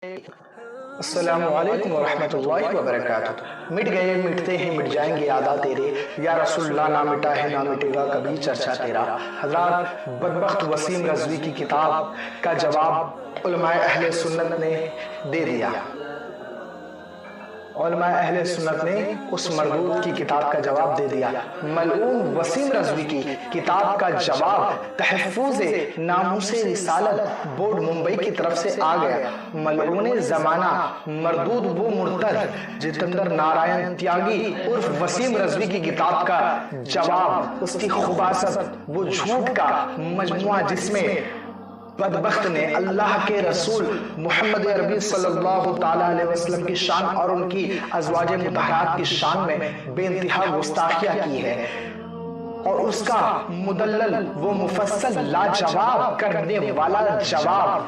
السلام علیکم ورحمۃ اللہ وبرکاتہ۔ مٹ گئے مٹتے ہیں مٹ جائیں گے یاداں تیرے، یا رسول اللہ نہ مٹا ہے نہ مٹے گا کبھی چرچا تیرا۔ حضرات، بدبخت وسیم رضوی کی کتاب کا جواب علماء اہل سنت نے دے دیا۔ علماء اہل سنت نے اس مردود کی کتاب کا جواب دے دیا۔ ملعون وسیم رضوی کی کتاب کا جواب تحفظ ناموس رسالت بورڈ ممبئی کی طرف سے آ گیا۔ ملعون زمانہ مردود وہ مرتد جتندر نارائن تیاگی عرف وسیم رضوی کی کتاب کا جواب، اس کی خباثت، وہ جھوٹ کا مجموعہ جس میں بدبخت نے اللہ کے رسول محمد عربی صلی اللہ تعالیٰ علیہ وسلم کی شان اور ان کی ازواج مطہرات کی شان میں بے انتہا گستاخیاں کی ہے، اور اس کا مدلل وہ مفصل لاجواب کرنے والا جواب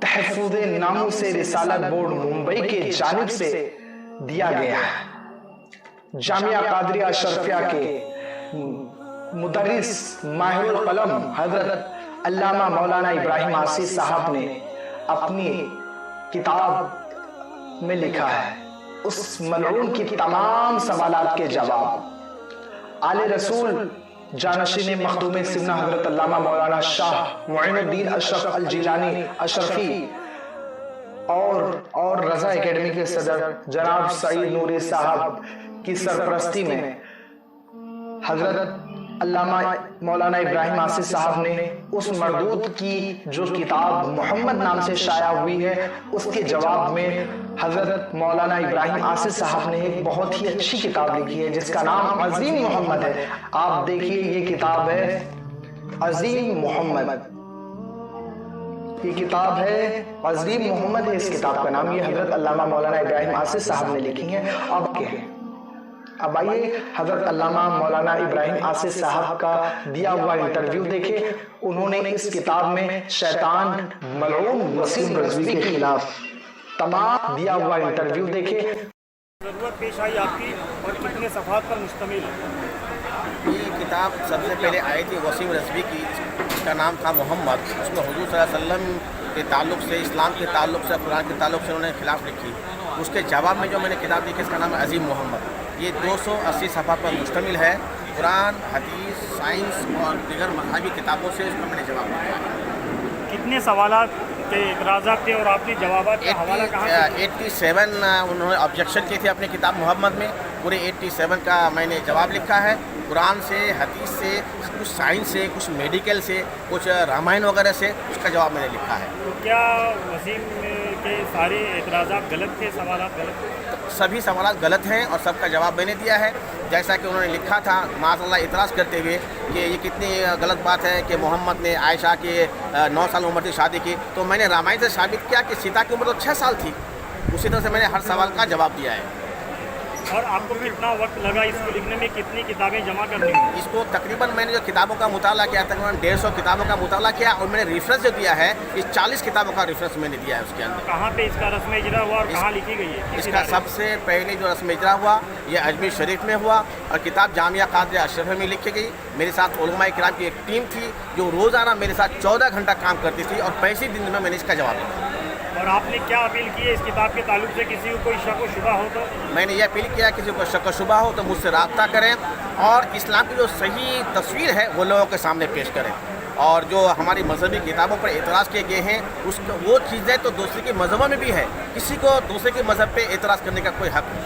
تحفظ ناموس رسالت بورڈ ممبئی کے جانب سے دیا گیا ہے۔ جامعہ قادریہ اشرفیہ کے مدرس ماہر القلم حضرت علامہ مولانا ابراہیم عاصی صاحب نے اپنی کتاب میں لکھا ہے، اس ملعون کی تمام سوالات کے جواب آل رسول جانشین مخدوم سمنہ حضرت علامہ مولانا شاہ معین الدین اشرف الجیلانی اشرفی اور رضا اکیڈمی کے صدر جناب سعید نوری صاحب کی سرپرستی میں حضرت علامہ مولانا ابراہیم عاصی صاحب نے اس مردود کی جو کتاب محمد نام سے شائع ہوئی ہے، اس کے جواب میں حضرت مولانا ابراہیم عاصی صاحب نے ایک بہت ہی اچھی کتاب لکھی ہے جس کا نام عظیم محمد ہے۔ آپ دیکھیے، یہ کتاب ہے عظیم محمد، یہ کتاب ہے عظیم محمد ہے اس کتاب کا نام، یہ حضرت علامہ مولانا ابراہیم عاصی صاحب نے لکھی ہے۔ اب آئیے حضرت علامہ مولانا ابراہیم عاصی صاحب کا دیا ہوا انٹرویو دیکھیں۔ انہوں نے اس کتاب میں شیطان ملعون وسیم رضوی کے خلاف تمام دیا ہوا انٹرویو دیکھیں۔ ضرورت پیش آئی آپ کی اور کتنے صفحات پر مشتمل ہے؟ یہ کتاب سب سے پہلے آئی تھی وسیم رضوی کی، اس کا نام تھا محمد۔ اس میں حضور صلی اللہ علیہ وسلم کے تعلق سے، اسلام کے تعلق سے، قرآن کے تعلق سے انہوں نے خلاف لکھی۔ اس کے جواب میں جو میں نے کتاب لکھی اس کا نام ہے عظیم محمد۔ یہ 280 صفحات پر مشتمل ہے۔ قرآن، حدیث، سائنس اور دیگر مذہبی کتابوں سے اس میں نے جواب دیا۔ کتنے سوالات کے اعتراضات تھے اور آپ نے جوابات کا حوالہ کہاں سے؟ 87 انہوں نے آبجیکشن کی تھی اپنی کتاب محمد میں، پورے 87 کا میں نے جواب لکھا ہے۔ قرآن سے، حدیث سے، کچھ سائنس سے، کچھ میڈیکل سے، کچھ رامائن وغیرہ سے، اس کا جواب میں نے لکھا ہے۔ تو کیا وسیم کے سارے اعتراضات غلط تھے، سوالات غلط تھے؟ سبھی سوالات غلط ہیں اور سب کا جواب میں نے دیا ہے، جیسا کہ انہوں نے لکھا تھا معاذ اللہ اعتراض کرتے ہوئے کہ یہ کتنی غلط بات ہے کہ محمد نے عائشہ کے 9 سال عمر سے شادی کی۔ تو میں نے رامائن سے ثابت کیا کہ سیتا کی عمر تو 6 سال تھی۔ اسی طرح سے میں نے ہر سوال کا جواب دیا ہے۔ اور آپ کو کتنا وقت لگا اس کو لکھنے میں، کتنی کتابیں جمع کرنی ہیں؟ اس کو تقریباً میں نے جو کتابوں کا مطالعہ کیا، تقریباً 150 کتابوں کا مطالعہ کیا، اور میں نے ریفرنس جو دیا ہے اس 40 کتابوں کا ریفرنس میں نے دیا ہے اس کے اندر۔ کہاں پہ اس کا رسم اجرا ہوا اور کہاں لکھی گئی ہے؟ اس کا سب سے پہلے جو رسم اجرا ہوا یہ اجمیر شریف میں ہوا، اور کتاب جامعہ قادریہ اشرفیہ میں لکھی گئی۔ میرے ساتھ علماء کرام کی ایک ٹیم تھی جو روزانہ میرے ساتھ 14 گھنٹہ کام کرتی تھی، اور 35 دن میں نے اس کا جواب دیا۔ اور آپ نے کیا اپیل کی ہے اس کتاب کے تعلق سے؟ کسی کو کوئی شک و شبہ ہو تو؟ میں نے یہ اپیل کیا کسی کو شک و شبہ ہو تو مجھ سے رابطہ کریں، اور اسلام کی جو صحیح تصویر ہے وہ لوگوں کے سامنے پیش کریں، اور جو ہماری مذہبی کتابوں پر اعتراض کیے گئے ہیں وہ چیزیں تو دوسرے کے مذہبوں میں بھی ہے، کسی کو دوسرے کے مذہب پہ اعتراض کرنے کا کوئی حق نہیں۔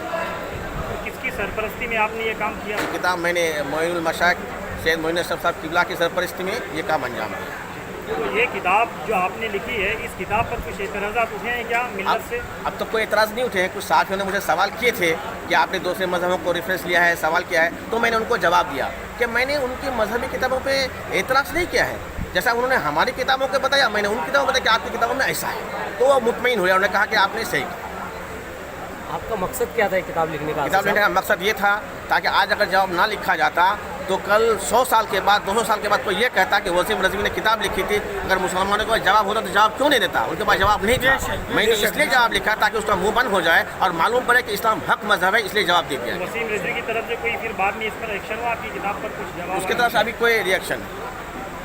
تو کس کی سرپرستی میں آپ نے یہ کام کیا؟ کتاب میں نے معین المشائخ سید معین اشرف صاحب قبلہ کی سرپرستی میں یہ کام انجام دیا۔ تو یہ کتاب جو آپ نے لکھی ہے، اس کتاب پر کچھ اعتراضات اٹھے ہیں کیا ملت سے؟ اب تک کوئی اعتراض نہیں اٹھے ہیں۔ کچھ ساتھیوں نے مجھے سوال کیے تھے کہ آپ نے دوسرے مذہبوں کو ریفرنس لیا ہے، سوال کیا ہے، تو میں نے ان کو جواب دیا کہ میں نے ان کی مذہبی کتابوں پہ اعتراض نہیں کیا ہے، جیسا انہوں نے ہماری کتابوں کو بتایا میں نے ان کتابوں کو بتایا کہ آپ کی کتابوں میں ایسا ہے، تو وہ مطمئن ہویا، انہوں نے کہا کہ آپ نے صحیح کیا۔ آپ کا مقصد کیا تھا کتاب لکھنے کا؟ کتاب لکھنے کا مقصد یہ تھا تاکہ آج اگر جواب نہ لکھا جاتا تو کل 100 سال کے بعد، 200 سال کے بعد کوئی یہ کہتا کہ وسیم رضوی نے کتاب لکھی تھی، اگر مسلمانوں کو جواب ہوتا تو جواب کیوں نہیں دیتا؟ ان کے پاس جواب نہیں تھا۔ میں نے اس لیے جواب لکھا تاکہ اس کا منہ بند ہو جائے اور معلوم پڑے کہ اسلام حق مذہب ہے، اس لیے جواب دے دیا۔ وسیم رضوی کی طرف سے کوئی پھر بعد میں اس پر ایکشن ہوا آپ کی کتاب پر؟ کچھ جواب اس کی طرف سے ابھی کوئی ریئیکشن نہیں۔